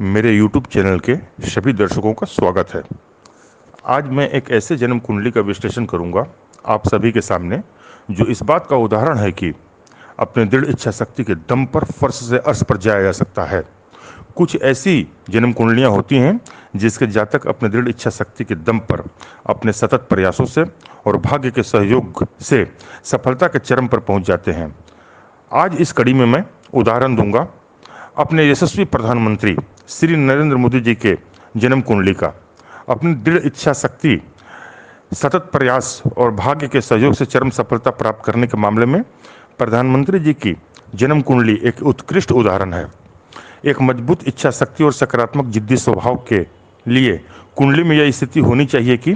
मेरे YouTube channel के सभी दर्शकों का स्वागत है। आज मैं एक ऐसे जन्म कुंडली का विश्लेषण करूंगा आप सभी के सामने, जो इस बात का उदाहरण है कि अपने दृढ़ इच्छा शक्ति के दम पर फर्श से अर्श पर जाया जा सकता है। कुछ ऐसी जन्म कुंडलियां होती हैं जिसके जातक अपने दृढ़ इच्छा शक्ति के दम पर अपने सतत प्रयासों से और भाग्य के सहयोग से सफलता के चरम पर पहुंच जाते हैं। आज इस कड़ी में मैं उदाहरण दूंगा अपने यशस्वी प्रधानमंत्री श्री नरेंद्र मोदी जी के जन्म कुंडली का। अपनी दृढ़ इच्छा शक्ति, सतत प्रयास और भाग्य के सहयोग से चरम सफलता प्राप्त करने के मामले में प्रधानमंत्री जी की जन्म कुंडली एक उत्कृष्ट उदाहरण है। एक मजबूत इच्छा शक्ति और सकारात्मक जिद्दी स्वभाव के लिए कुंडली में यह स्थिति होनी चाहिए कि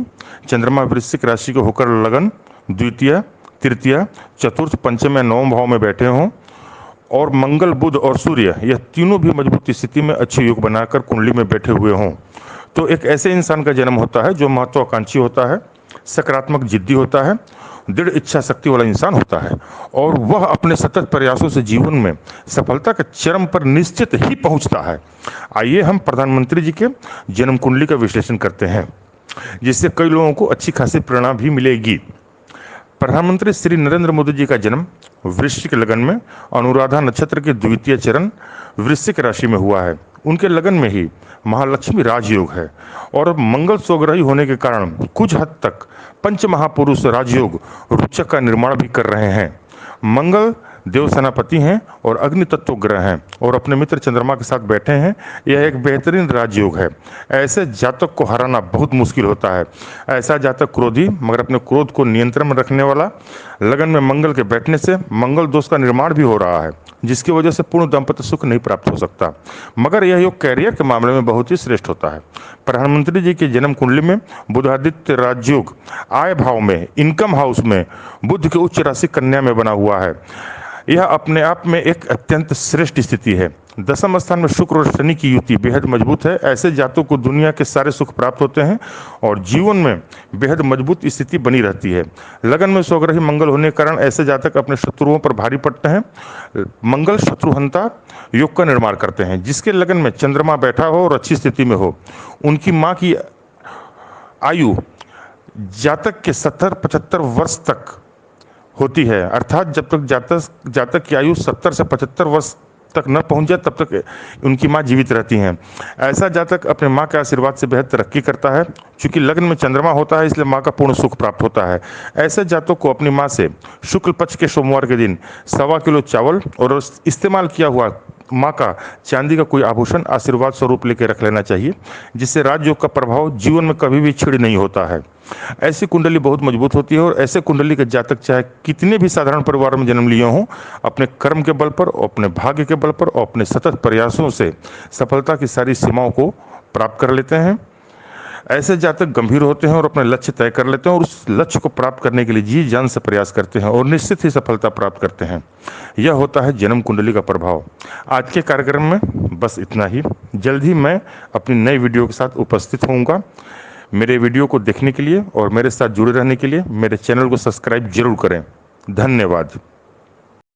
चंद्रमा वृश्चिक राशि के होकर लगन, द्वितीय, तृतीय, चतुर्थ, पंचम या नवम भाव में बैठे हों और मंगल, बुध और सूर्य यह तीनों भी मजबूत स्थिति में अच्छे योग बनाकर कुंडली में बैठे हुए हों, तो एक ऐसे इंसान का जन्म होता है जो महत्वाकांक्षी होता है, सकारात्मक जिद्दी होता है, दृढ़ इच्छा शक्ति वाला इंसान होता है और वह अपने सतत प्रयासों से जीवन में सफलता के चरम पर निश्चित ही पहुंचता है। आइए हम प्रधानमंत्री जी के जन्म कुंडली का विश्लेषण करते हैं, जिससे कई लोगों को अच्छी खासी प्रेरणा भी मिलेगी। प्रधानमंत्री श्री नरेंद्र मोदी जी का जन्म वृश्चिक लगन में अनुराधा नक्षत्र के द्वितीय चरण वृश्चिक राशि में हुआ है। उनके लगन में ही महालक्ष्मी राजयोग है और मंगल स्वग्रही होने के कारण कुछ हद तक पंच महापुरुष राजयोग रुचक का निर्माण भी कर रहे हैं। मंगल देव सेनापति हैं और अग्नि तत्व ग्रह हैं और अपने मित्र चंद्रमा के साथ बैठे हैं। यह एक बेहतरीन राजयोग है। ऐसे जातक को हराना बहुत मुश्किल होता है। ऐसा जातक क्रोधी मगर अपने क्रोध को नियंत्रण में रखने वाला, लगन में मंगल के बैठने से मंगल दोष का निर्माण भी हो रहा है, जिसकी वजह से पूर्ण दाम्पत्य सुख नहीं प्राप्त हो सकता, मगर यह योग कैरियर के मामले में बहुत ही श्रेष्ठ होता है। प्रधानमंत्री जी की जन्म कुंडली में बुधादित्य राजयोग आय भाव में, इनकम हाउस में, बुध की उच्च राशि कन्या में बना हुआ है। यह अपने आप में एक अत्यंत श्रेष्ठ स्थिति है। दसम स्थान में शुक्र और शनि की युति बेहद मजबूत है। ऐसे जातकों को दुनिया के सारे सुख प्राप्त होते हैं और जीवन में बेहद मजबूत स्थिति बनी रहती है। लगन में स्वग्रही मंगल होने के कारण ऐसे जातक अपने शत्रुओं पर भारी पड़ते हैं। मंगल शत्रुहंता योग का निर्माण करते हैं। जिसके लगन में चंद्रमा बैठा हो और अच्छी स्थिति में हो, उनकी माँ की आयु जातक के 70-75 वर्ष तक होती है। अर्थात जब तक जातक की आयु 70 से 75 वर्ष तक न पहुंच जाए तब तक उनकी मां जीवित रहती हैं। ऐसा जातक अपने मां के आशीर्वाद से बेहद तरक्की करता है। चूंकि लग्न में चंद्रमा होता है, इसलिए मां का पूर्ण सुख प्राप्त होता है। ऐसे जातक को अपनी मां से शुक्ल पक्ष के सोमवार के दिन 1.25 किलो चावल और इस्तेमाल किया हुआ माँ का चांदी का कोई आभूषण आशीर्वाद स्वरूप लेकर रख लेना चाहिए, जिससे राजयोग का प्रभाव जीवन में कभी भी छिड़ नहीं होता है। ऐसी कुंडली बहुत मजबूत होती है और ऐसे कुंडली के जातक चाहे कितने भी साधारण परिवार में जन्म लिए हों, अपने कर्म के बल पर, अपने भाग्य के बल पर और अपने सतत प्रयासों से सफलता की सारी सीमाओं को प्राप्त कर लेते हैं। ऐसे जातक गंभीर होते हैं और अपने लक्ष्य तय कर लेते हैं और उस लक्ष्य को प्राप्त करने के लिए जी जान से प्रयास करते हैं और निश्चित ही सफलता प्राप्त करते हैं। यह होता है जन्म कुंडली का प्रभाव। आज के कार्यक्रम में बस इतना ही। जल्द ही मैं अपनी नई वीडियो के साथ उपस्थित होऊंगा। मेरे वीडियो को देखने के लिए और मेरे साथ जुड़े रहने के लिए मेरे चैनल को सब्सक्राइब जरूर करें। धन्यवाद।